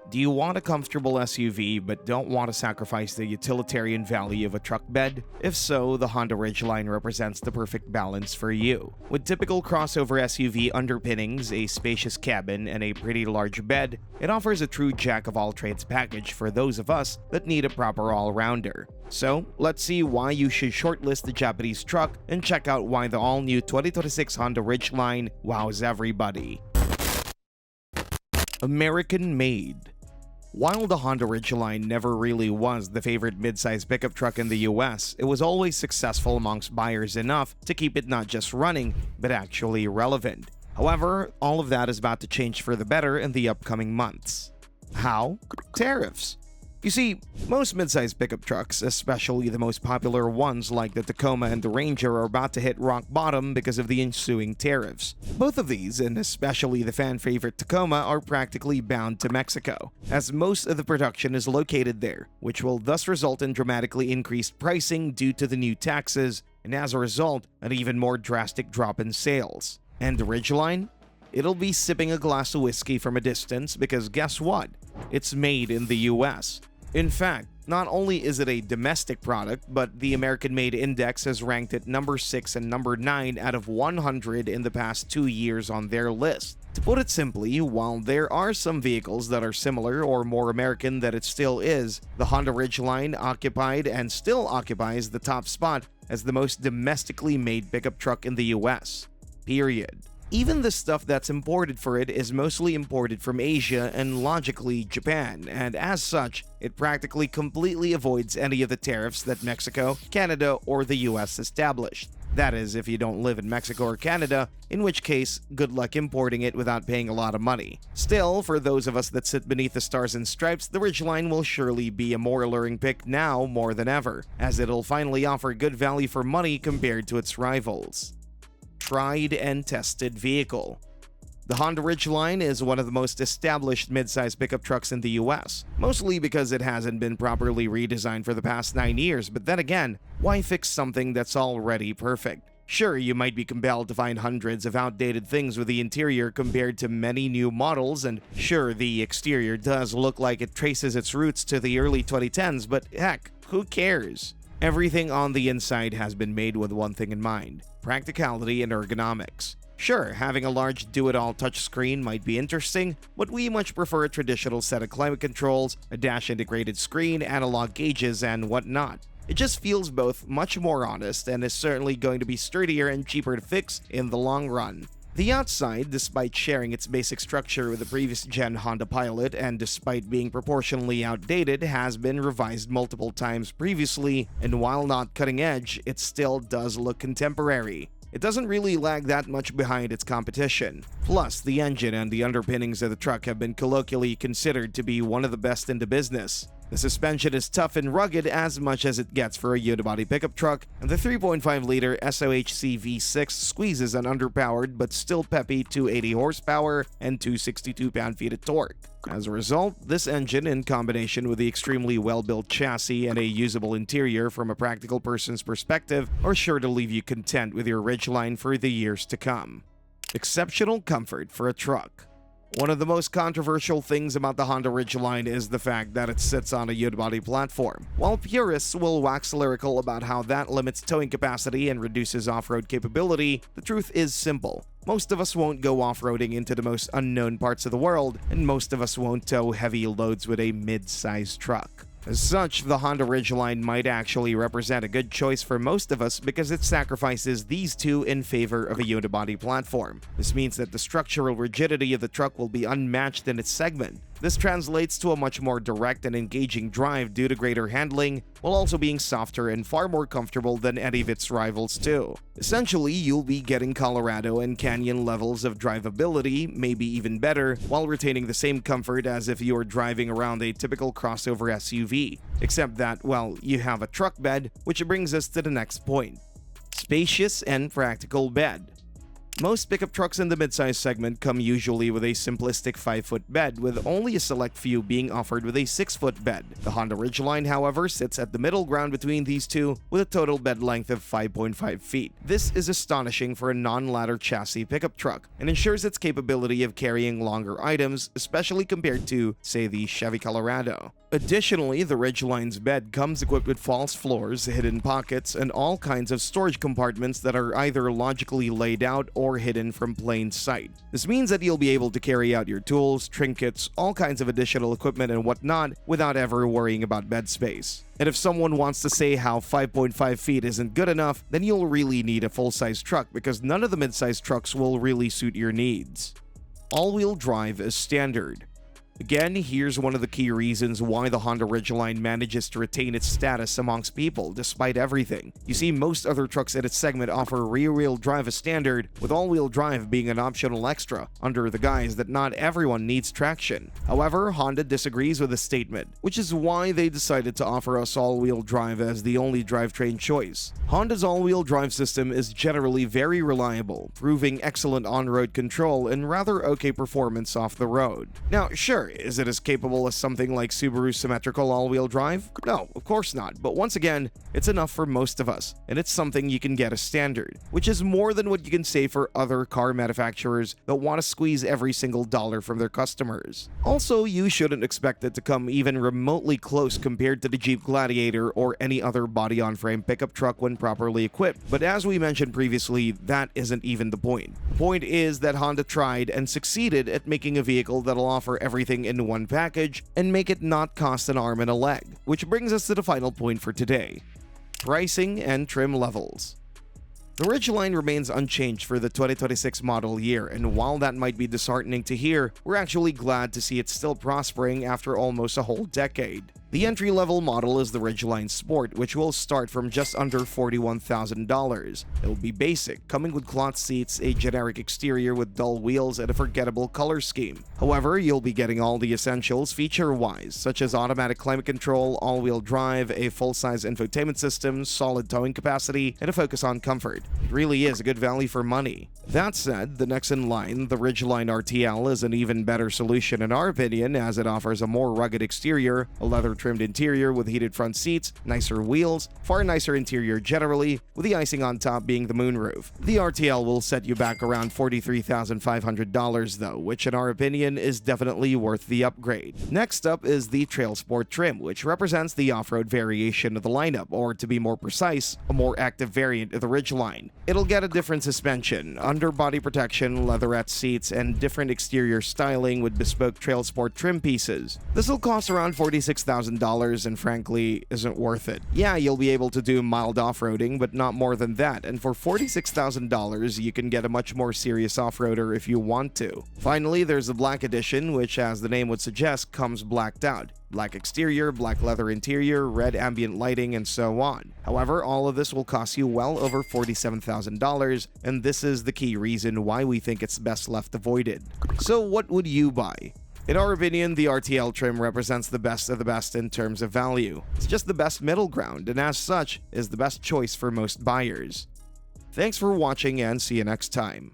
Do you want a comfortable SUV but don't want to sacrifice the utilitarian value of a truck bed? If so, the Honda Ridgeline represents the perfect balance for you. With typical crossover SUV underpinnings, a spacious cabin, and a pretty large bed, it offers a true jack-of-all-trades package for those of us that need a proper all-rounder. So, let's see why you should shortlist the Japanese truck and check out why the all-new 2026 Honda Ridgeline wows everybody. American-made. While the Honda Ridgeline never really was the favorite midsize pickup truck in the US, it was always successful amongst buyers enough to keep it not just running, but actually relevant. However, all of that is about to change for the better in the upcoming months. How? Tariffs. You see, most midsize pickup trucks, especially the most popular ones like the Tacoma and the Ranger, are about to hit rock bottom because of the ensuing tariffs. Both of these, and especially the fan-favorite Tacoma, are practically bound to Mexico, as most of the production is located there, which will thus result in dramatically increased pricing due to the new taxes, and as a result, an even more drastic drop in sales. And the Ridgeline? It'll be sipping a glass of whiskey from a distance because guess what? It's made in the US. In fact, not only is it a domestic product, but the American-made index has ranked it number 6 and number 9 out of 100 in the past 2 years on their list. To put it simply, while there are some vehicles that are similar or more American than it still is, the Honda Ridgeline occupied and still occupies the top spot as the most domestically made pickup truck in the US. Period. Even the stuff that's imported for it is mostly imported from Asia and logically Japan, and as such, it practically completely avoids any of the tariffs that Mexico, Canada, or the US established. That is, if you don't live in Mexico or Canada, in which case, good luck importing it without paying a lot of money. Still, for those of us that sit beneath the stars and stripes, the Ridgeline will surely be a more alluring pick now more than ever, as it'll finally offer good value for money compared to its rivals. Tried and tested vehicle. The Honda Ridgeline is one of the most established midsize pickup trucks in the US, mostly because it hasn't been properly redesigned for the past 9 years, but then again, why fix something that's already perfect? Sure, you might be compelled to find hundreds of outdated things with the interior compared to many new models, and sure, the exterior does look like it traces its roots to the early 2010s, but heck, who cares? Everything on the inside has been made with one thing in mind: practicality and ergonomics. Sure, having a large do-it-all touchscreen might be interesting, but we much prefer a traditional set of climate controls, a dash-integrated screen, analog gauges, and whatnot. It just feels both much more honest and is certainly going to be sturdier and cheaper to fix in the long run. The outside, despite sharing its basic structure with the previous-gen Honda Pilot and despite being proportionally outdated, has been revised multiple times previously, and while not cutting-edge, it still does look contemporary. It doesn't really lag that much behind its competition. Plus, the engine and the underpinnings of the truck have been colloquially considered to be one of the best in the business. The suspension is tough and rugged as much as it gets for a unibody pickup truck, and the 3.5-liter SOHC V6 squeezes an underpowered but still peppy 280 horsepower and 262 pound-feet of torque. As a result, this engine, in combination with the extremely well-built chassis and a usable interior from a practical person's perspective, are sure to leave you content with your Ridgeline for the years to come. Exceptional comfort for a truck. One of the most controversial things about the Honda Ridgeline is the fact that it sits on a unibody platform. While purists will wax lyrical about how that limits towing capacity and reduces off-road capability, the truth is simple. Most of us won't go off-roading into the most unknown parts of the world, and most of us won't tow heavy loads with a mid-sized truck. As such, the Honda Ridgeline might actually represent a good choice for most of us because it sacrifices these two in favor of a unibody platform. This means that the structural rigidity of the truck will be unmatched in its segment. This translates to a much more direct and engaging drive due to greater handling, while also being softer and far more comfortable than any of its rivals too. Essentially, you'll be getting Colorado and Canyon levels of drivability, maybe even better, while retaining the same comfort as if you were driving around a typical crossover SUV. Except that, well, you have a truck bed, which brings us to the next point. Spacious and practical bed. Most pickup trucks in the midsize segment come usually with a simplistic 5-foot bed, with only a select few being offered with a 6-foot bed. The Honda Ridgeline, however, sits at the middle ground between these two with a total bed length of 5.5 feet. This is astonishing for a non-ladder chassis pickup truck and ensures its capability of carrying longer items, especially compared to, say, the Chevy Colorado. Additionally, the Ridgeline's bed comes equipped with false floors, hidden pockets, and all kinds of storage compartments that are either logically laid out or hidden from plain sight. This means that you'll be able to carry out your tools, trinkets, all kinds of additional equipment and whatnot without ever worrying about bed space. And if someone wants to say how 5.5 feet isn't good enough, then you'll really need a full-size truck because none of the mid-size trucks will really suit your needs. All-wheel drive is standard. Again, here's one of the key reasons why the Honda Ridgeline manages to retain its status amongst people despite everything. You see, most other trucks in its segment offer rear-wheel drive as standard, with all-wheel drive being an optional extra, under the guise that not everyone needs traction. However, Honda disagrees with this statement, which is why they decided to offer us all-wheel drive as the only drivetrain choice. Honda's all-wheel drive system is generally very reliable, proving excellent on-road control and rather okay performance off the road. Now, sure, is it as capable as something like Subaru's symmetrical all-wheel drive? No, of course not, but once again, it's enough for most of us, and it's something you can get as standard, which is more than what you can say for other car manufacturers that want to squeeze every single dollar from their customers. Also, you shouldn't expect it to come even remotely close compared to the Jeep Gladiator or any other body-on-frame pickup truck when properly equipped, but as we mentioned previously, that isn't even the point. The point is that Honda tried and succeeded at making a vehicle that'll offer everything in one package and make it not cost an arm and a leg, which brings us to the final point for today: pricing and trim levels. The Ridgeline remains unchanged for the 2026 model year, and while that might be disheartening to hear, we're actually glad to see it still prospering after almost a whole decade. The entry-level model is the Ridgeline Sport, which will start from just under $41,000. It'll be basic, coming with cloth seats, a generic exterior with dull wheels, and a forgettable color scheme. However, you'll be getting all the essentials feature-wise, such as automatic climate control, all-wheel drive, a full-size infotainment system, solid towing capacity, and a focus on comfort. It really is a good value for money. That said, the next in line, the Ridgeline RTL, is an even better solution in our opinion, as it offers a more rugged exterior, a leather-trimmed interior with heated front seats, nicer wheels, far nicer interior generally, with the icing on top being the moonroof. The RTL will set you back around $43,500 though, which in our opinion is definitely worth the upgrade. Next up is the Trail Sport trim, which represents the off-road variation of the lineup, or to be more precise, a more active variant of the Ridgeline. It'll get a different suspension, underbody protection, leatherette seats, and different exterior styling with bespoke Trail Sport trim pieces. This will cost around $46,000 and frankly isn't worth it. Yeah, you'll be able to do mild off-roading, but not more than that, and for $46,000 you can get a much more serious off-roader if you want to. Finally, there's the Black Edition, which as the name would suggest, comes blacked out. Black exterior, black leather interior, red ambient lighting, and so on. However, all of this will cost you well over $47,000, and this is the key reason why we think it's best left avoided. So what would you buy? In our opinion, the RTL trim represents the best of the best in terms of value. It's just the best middle ground, and as such, is the best choice for most buyers. Thanks for watching and see you next time.